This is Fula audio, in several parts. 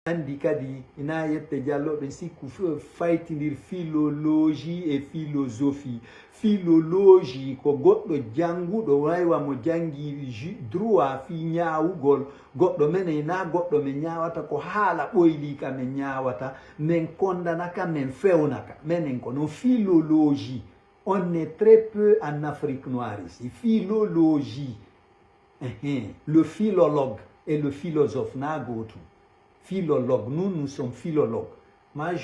andi kadi ina yette jalloɓe sikku faytidir philologie et philosophie. Philologie ko goɗɗo janguɗo waywa mo jangi droit fi ñawugol goɗɗo menen na goɗɗo men ñawata ko haala ɓoyli ka men ñawata men kondanaka men fewnaka menen ko non philologie. On est très peu en Afrique noire ici. Philologie. Le philologue et le philosophe n'a gotu. Philologue, nous sommes philologues. Moi,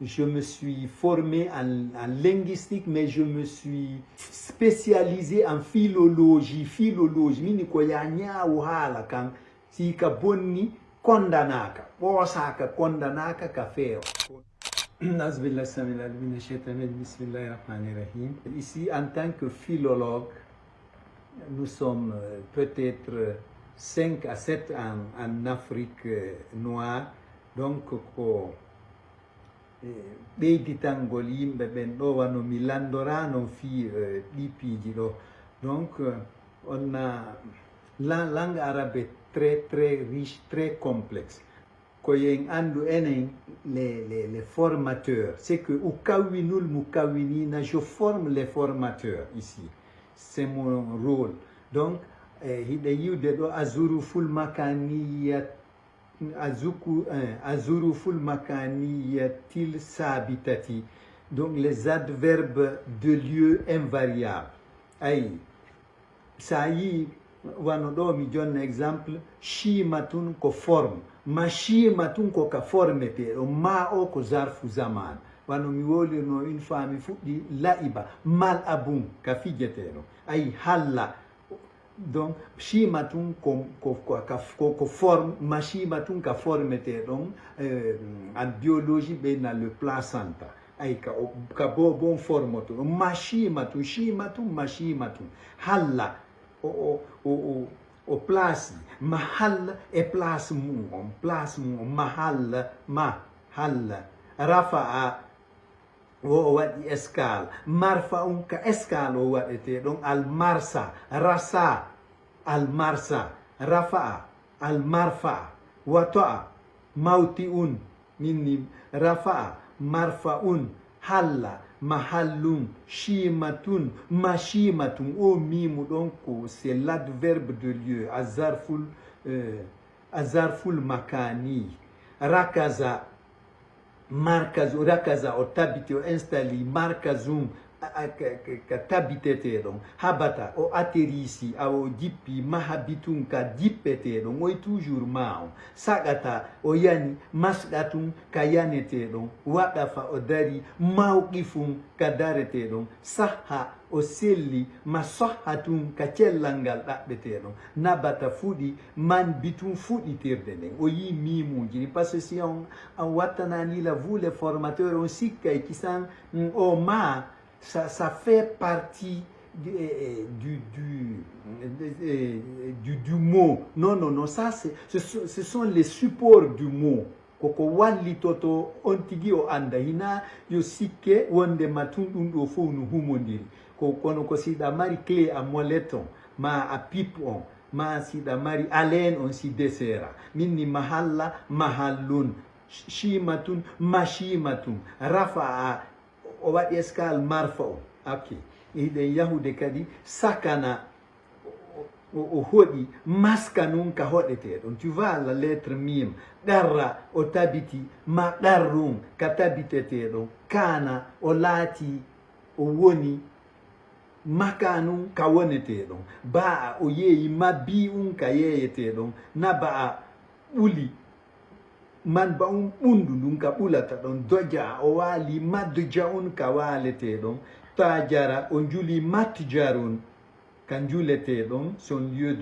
je me suis formé en linguistique, mais je me suis spécialisé en philologie. Philologie, mini ko ya nyaawu haala kan si ka bonni kondanaka, osaka kondanaka ka feo. Ici, en tant que philologue, nous sommes peut-être 5 à 7 en Afrique noire. Donc, ko ɓeyditangol yimɓe ɓen ɗo wano mi landorano fi ɗipiji ɗo. Donc, on a la langue arabe est très riche, très complexe. Koyen andu enen les formateurs, c'est que ukawinul mukawinina, je forme les formateurs ici. C'est mon rôle. Donc, hiɗe yiwde ɗo azuruful makaniyat azuruful makaniyatil sabitati, donc les adverbes de lieu invariables. Ay sa yi wano ɗo mi jonna exemple shimatun ko forme, ma shimatun ko ka formeteɗo, ma o ko zarfu zaman. Wano mi wolirno une fois mi fuɗɗi la'iba mal abun ka fijeteɗo, ay halla. Donc, shimatun ko forme, ma shimatun ka formete donc en biologie ben dans le placenta. Ay ka bon formoto. Ma shimatun ma shimatun. Halla o place, mahal e place mu, mahal ma halla. Rafa'a o waɗi escale, marfa ka escale o waɗete ɗon almarsa, rasa almarsa, rafa'a almarfa, wato'a mawti minni rafa'a marfa'un, halla mahallun, shimatun mashimatun. O mimu ɗon ko c'est l'adverbe de lieu, azarful makani. Rakaza markazu, rakaza o tabiti o instali, markazum ka tabitete ɗon, habata o atterrisi o jippi, mahabitun ka jippete ɗon, oy toujours ma on, sagata o yani, masɗatum ka yanete ɗon, waɗafa o dari, mawqifum ka darete ɗon, sahha o selli, ma sahhatum ka cellal ngal ɗaɓɓete ɗon, nabata fuɗi, man bitum fuɗitirde nden. O yi mimuji parce que si on wattananila vous les formateurs on sikka e kisan o ma ça fait partie du mot. Non, ça ce sont les supports du mot. Koko wallitoto on tigi o anda hina yo sikke wonde matun ɗum ɗo fof no humodiri kono ko siɗa mari clé a moleton ma a pipe on ma siɗa mari alen on si desera minni mahalla mahallun, shimatun mashimatun, rafa'a o waɗi escale marfa o. Ok, iɗen yahude kadi sakana o hoɗi, maskanun ka hoɗete ɗon. Tu vois la lettre mim, ɗarra o tabiti, ma ɗarrun ka tabitete ɗon, kana o laati o woni, makanun ka wonete ɗon, ba'a o yeeyi, mabbi'un ka yeyete ɗon, naba'a ɓuli, man ba ɓundu ndun ka ɓulata ɗon, doja o waali, madja'un ka walete ɗon, tajara o juli, matjarun kan julete ɗon, son lieu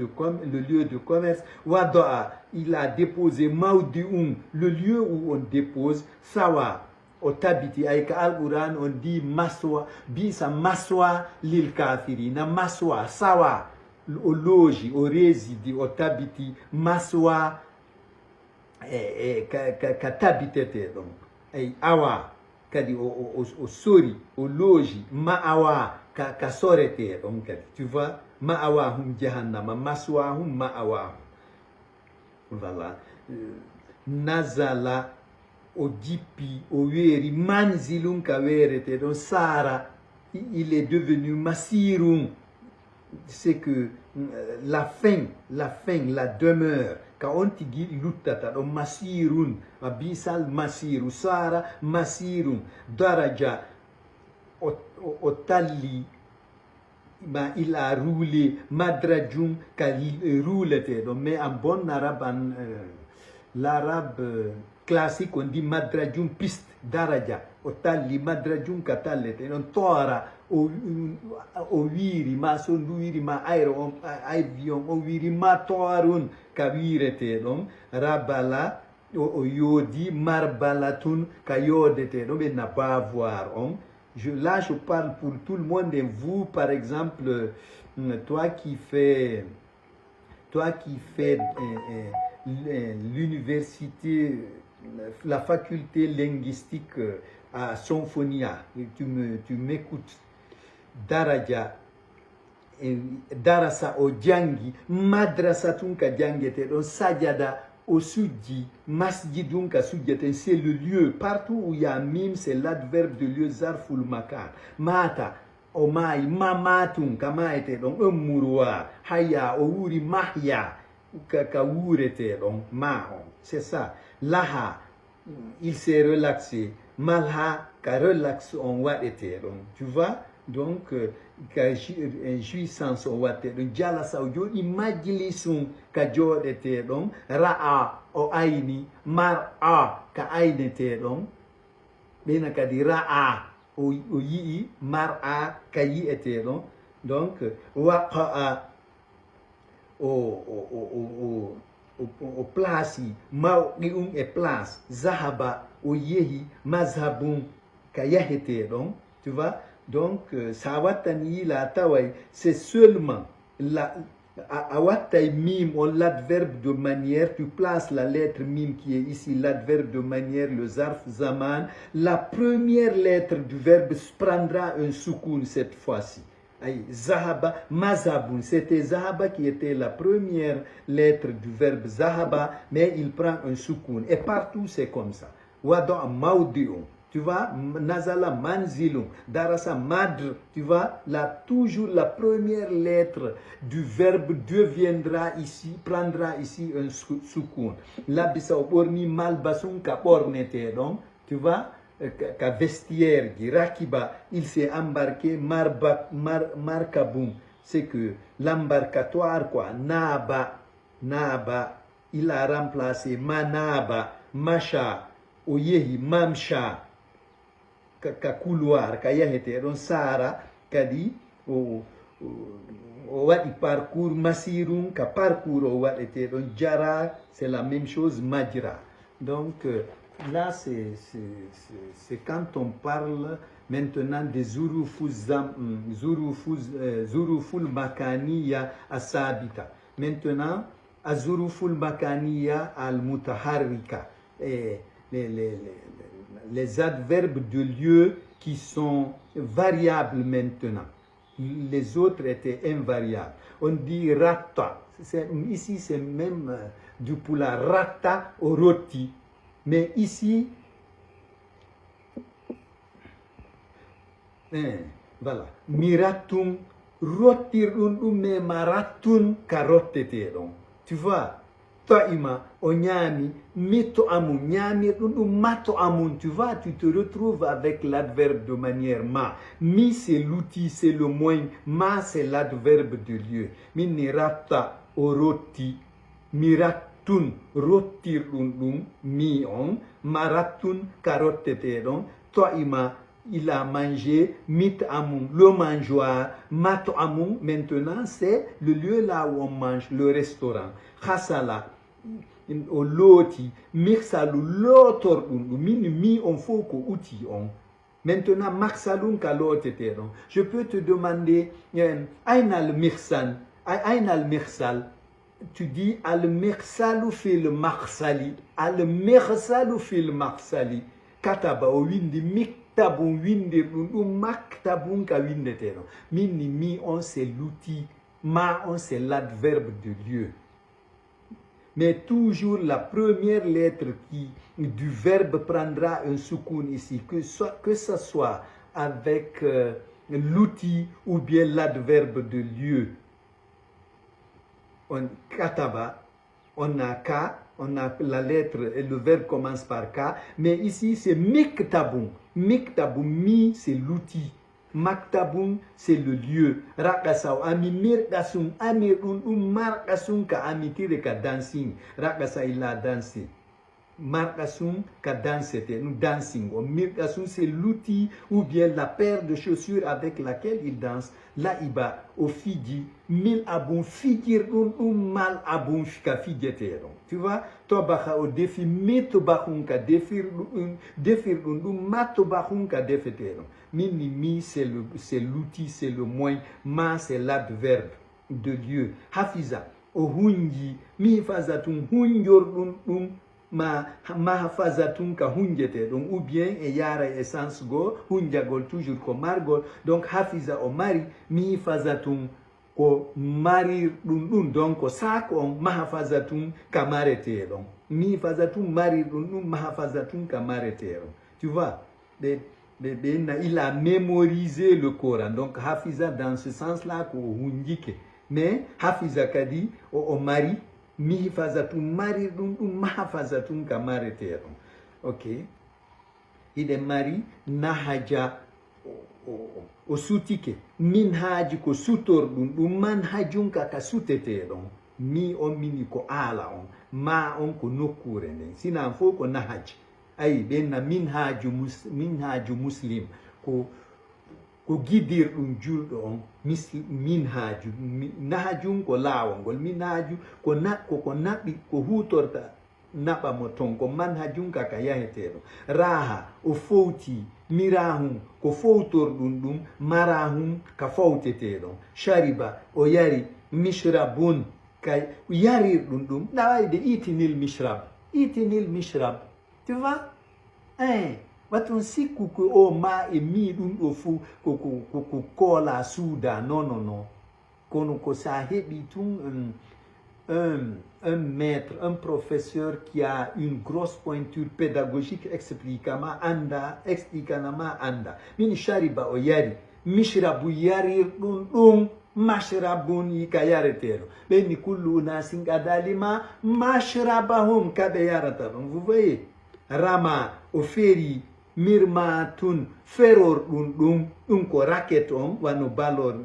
le lieu de commerce. Wado'a, il a déposé, mawdi'un, le lieu où on dépose, sawa o tabiti. Ay ka alquran on dit maswa, bisa maswa lil kafirina, maswa sawa o loji, o résidi, o tabiti, maswa ka tabitete ɗon. Ay awa kadi o sori o loji, ma awa ka sorete ɗon kadi. Tu vois, ma awa hum jahannama, maswa hum ma awa hum. Voilà. nazala o jipi o weri manzilun ka werete don sara il est devenu masirun, c'est que la fin, la demeure. Quand on dit lutata, donc masirun, abisal masiru, sara masirun, daraja, otali, il a roulé, madrajum, qu'il roulait. Donc, mais en bon arabe, l'arabe classique, on dit madrajum piste, daraja, otali, madrajum katalete, donc tora. O wiri ma son wiri ma avion o wiri ma torun ka wirete don rabala o yodi marbalatun ka yodete don na pas voir là je parle pour tout le monde et vous par exemple toi qui fais l'université la faculté linguistique à Symphonia, tu m'écoutes. Daraja darasa o jangi madrasatun ka jangete don sajada o sujji masjidun ka sujjete, c'est le lieu. Partout où il y a mim, c'est l'adverbe de lieu zarful makan. Mata o mai mamatun kama ete donc un mouroir haya o wuri mahya ka wurete donc ma c'est ça. Laha il s'est relaxé, malha ka relax on wa ete donc tu vois. Donc, jouissance o watte ɗum jalasa o jooɗi majlisun ka jooɗeteɗon ra'a o ayni mar'a ka ayneteɗon ɓena kadi ra'a o yi'i mar'a ka yi'eteɗon donc waqa'a o place mawɗi e place zahaba o yehi mazhabun ka yaheteɗon tu vois. Donc, sawatani la tawai, c'est seulement la awatai mim, on l'adverbe de manière, tu places la lettre mim qui est ici, l'adverbe de manière, le zarf zaman, la première lettre du verbe prendra un soukoun cette fois-ci. Zahaba, mazhabun, c'était zahaba qui était la première lettre du verbe zahaba, mais il prend un soukoun. Et partout c'est comme ça. Wada maudiun. Tu vois, nazala manzilun, darasa madr, tu vois, là, toujours la première lettre du verbe deviendra ici, prendra ici un soukoun. La bisa oborni malbasun ka bornete, donc, tu vois, ka vestiaire, rakiba, il s'est embarqué, markaboum, c'est que l'embarcatoire, quoi, naba, il a remplacé manaba, masha, oyehi, mamsha, ka couloir ka yahete don sara kadi o wadi parcours masirun ka parcours o wadete don jara, c'est la même chose majra. Donc là c'est quand on parle maintenant des zuruful makaniya asabita. Maintenant azuruful makaniya al mutaharrika, les adverbes de lieu qui sont variables maintenant. Les autres étaient invariables. On dit rata. Ici, c'est même du poula. Rata au roti. Mais ici, voilà. Miratun, rotirun, me maratun, karoteteron. Tu vois? Toima, onyami, mito amun, nyami, mato amun, tu vois, tu te retrouves avec l'adverbe de manière ma. Mi, c'est l'outil, c'est le moyen. Ma, c'est l'adverbe de lieu. Minirata, oroti, miratun, rotirundum, mi on, maratun, karoteteron, toima, il a mangé, mit amun, le mangeoir, mato amun, maintenant c'est le lieu là où on mange, le restaurant. Khasala, o loti, mirsalu, lotor, mi on faut ko outil on. Maintenant, maksalun ka loteteron. Je peux te demander, aina al mirsan, aina al mirsal. Tu dis al mirsalu fil marsali, al mirsalu fil marsali. Kataba o windi miktabun windi maktabun ka windetero. Mini mi on c'est l'outil, ma on c'est l'adverbe de lieu. mais toujours la première lettre du verbe prendra un soukoun ici, que ce soit avec l'outil ou bien l'adverbe de lieu. On kataba, on a ka, on a la lettre et le verbe commence par K, mais ici c'est miktabun. Miktabun, mi c'est l'outil. Maktabun c'est le lieu. Rakasaw ami mirkasung amir markasung ka ami tire ka dancing. Rakasa il a dansé. Markasung ka dansete, nous dancing. Mirkasung c'est l'outil ou bien la paire de chaussures avec laquelle il danse. Là iba au fidi mil abun figir mal abun ka fidjetero. Tu vois, tobaha au défi metobahun ka defir matobahun ka defetero. Mi c'est l'outil, c'est le moyen, ma c'est l'adverbe de lieu. Hafiza o hunji mi fazatun hunjor ma hafazatun ka hunjete, donc ou bien e yara essence go hunjagol toujours ko margol, donc hafiza o mari mi fazatun ko mari donc ko sak on mahafazatun kamarete, donc mi fazatun mari mahafazatun kamarete. Tu vois, il a mémorisé le Coran, donc hafiza dans ce sens-là ko hunjike, mais hafiza kadi o mari mi fazatun mari mahafazatun kamarete. Ok, il est mari nahaja o sutike min haji ko sutor man hajun ka sutete don mi on mini ko ala on ma on ko nokure ne sina fo ko nahaj ay benna min haju muslim ko gidir juldo on min haju nahajun ko lawongol min haju ko nabi ko hutorta naba moton ko manhajun ka yahetero raha o fouti mirahum ko foutor dum marahum ka foutetero shariba o yari mishrabun kay yari dum de itinil mishrab, tu vois, watun siku ko o ma e mi dum do fu ko kola suda non kono ko sahebi tun un maître, un professeur qui a une grosse pointure pédagogique expliquement anda. Min shariba o yari, mishrabu yari mashrabun yikayaretero. Beni kullu nasin kadalima mashrabahum kadayaratarum. Vous voyez? Rama oferi mirmatun feror ko racket wano balor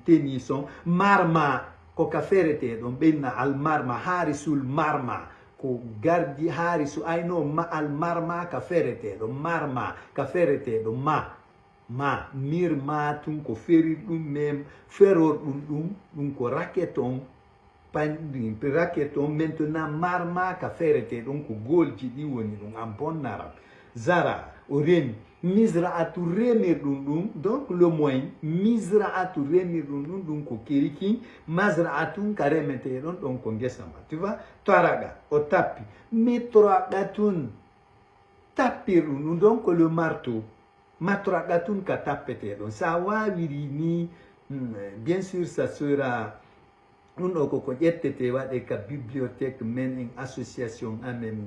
tenison marma ko kaferete don benna al marma harisul marma ko gardi harisu ayno ma al marma kaferete don marma kaferete don ma mirmatun ko feri mem feror ko raketon pandin raketon maintenant marma kaferete don ko golji di woni don ampon narab zara orem mizraatu remir donc le moyen mizraatu remir dum ko kiriki mazraatun karemete donc ko ngesama, tu vois, taraga o tapi mitragatun tapir donc le marteau matragatun ka tapete donc ça wa wirini bien sûr ça sera ko jettete wade ka bibliothèque men association amen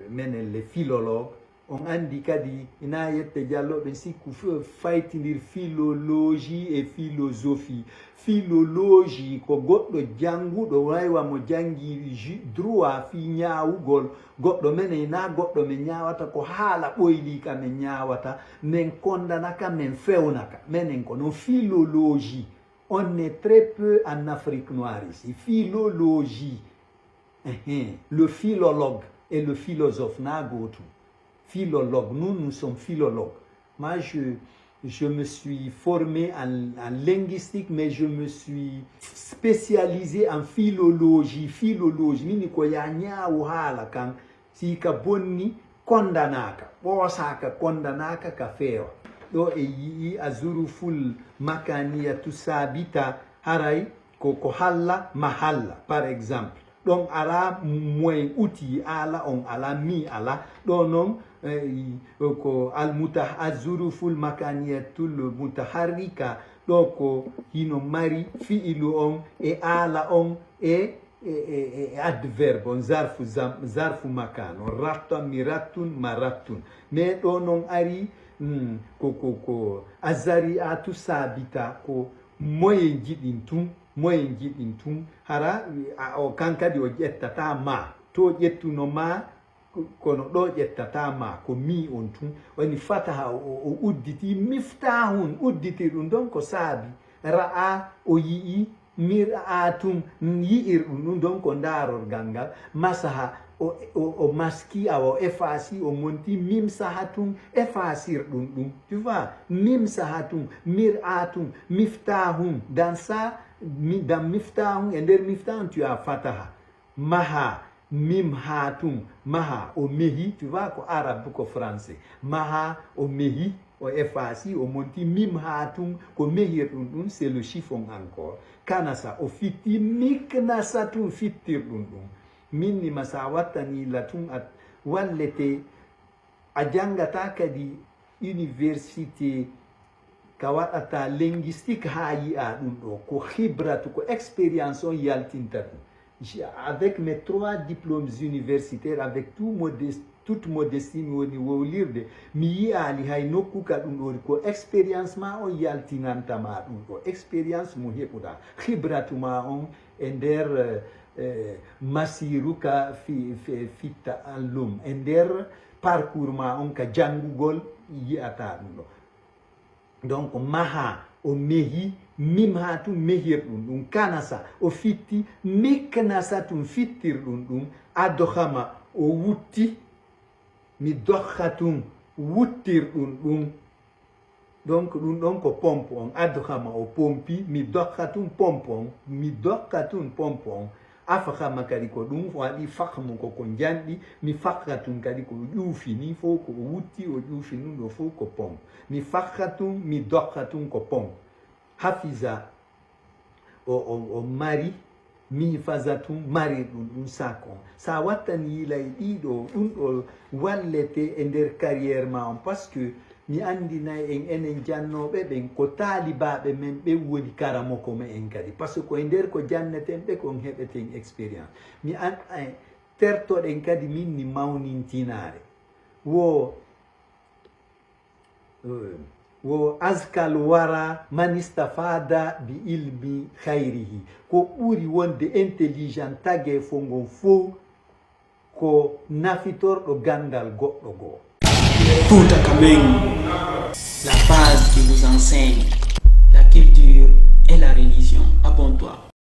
men les philologues on andi kadi ina yette jalloɓe sikku faytindir philologie et philosophie. Philologie ko goɗɗo janguɗo waywa mo jangi droit fi ñawugol goɗɗo men na goɗɗo men ñawata ko haala ɓoyli ka men ñawata men kondanaka men fewnaka menen ko non philologie. On est très peu en Afrique noire ici. Philologie, le philologue et le philosophe na gotu. Philologue, nous sommes philologues. Moi, je me suis formé en linguistique, mais je me suis spécialisé en philologie. Philologie, mini ko ya nyaawu hala kan si ka bonni kondanaka, bosaka kondanaka ka fewa. Do e yi azuru ful makaniya tusabita haray ko halla mahalla, par exemple. Donc ala moyen outil ala on ala mi ala donom ko al azuruful makaniyatul mutaharrika donc hino mari fiilu on e ala on e adverbe on zarfu makan on ratta miratun maratun mais ɗo non ari ko azari atu sabita ko moyen jiɗin tun hara o kankadi o ƴettata ma to ƴettuno ma kono ɗo ƴettata ma ko mi on tun woni fataha o udditi miftahun udditi ɗum ɗon ko saabi ra'a o yi'i mir'atum yi'ir ɗum ɗon ko darorgal ngal masaha o maski awa o effacé o monti mim sahatum effacir ɗum tu vois mim sahatum mir'atum miftahum dans ça dans miftahum e nder miftahum tu as fataha maha mim hatum maha o mehi tu vois ko arabe ko français maha o mehi o effacé o monti mim hatum ko mehir ɗum c'est le chiffon encore kanasa o fitti miknasatum fittir ɗum minni masa wattani latum at wallete a jangata kadi université ka waɗata linguistique ha yi'a ɗum ɗo ko hibratu ko expérience on yaltinta ɗum avec mes 3 diplômes universitaires avec toute modestie mi woni wowlirde mi yiyali hay nokku ka ɗum ɗo ko expérience ma on yaltinantama ɗum ɗo expérience mo heɓuɗa hibratu ma on e nder masiru ka fitta allum e nder parcours ma on ka jangugol yiyata ɗum ɗo donc maha o mehi mim ha tum mehir ɗum kanasa o fitti miknasa tum fittir ɗum adohama o wutti mi doha tum wuttir ɗum donc ɗum ɗon ko pompe on adohama o pompi mi doha tum pompe on mi doha tum pompe on afahama kadi ko ɗum waɗi fahmu koko janɗi mi fakka tum kadi ko ƴuufini fo ko o wutti o ƴuufi ɗum ɗo fof ko pompe mi fakka tum mi doha tum ko pompe hafiza o mari mi fazatum mari ɗum sakon sa wattani yilay ɗiɗo ɗum ɗo wallete e nder carrière ma on par ce que mi andinay en enen jannoɓe ɓen ko taalibaɓe men ɓe woni karamoko me en kadi par ce que koye nder ko janneten ɓe kon heɓeten expérience mi an tertoɗen kadi min ni mawnintinare wo azkal wara manistafada bi ilmi khayrihi ko ɓuri wonde intelligent tage fo ngon fof ko nafitorɗo gandal goɗɗo goo. Fouta Kameng, la base qui vous enseigne la culture et la religion. Abonne-toi.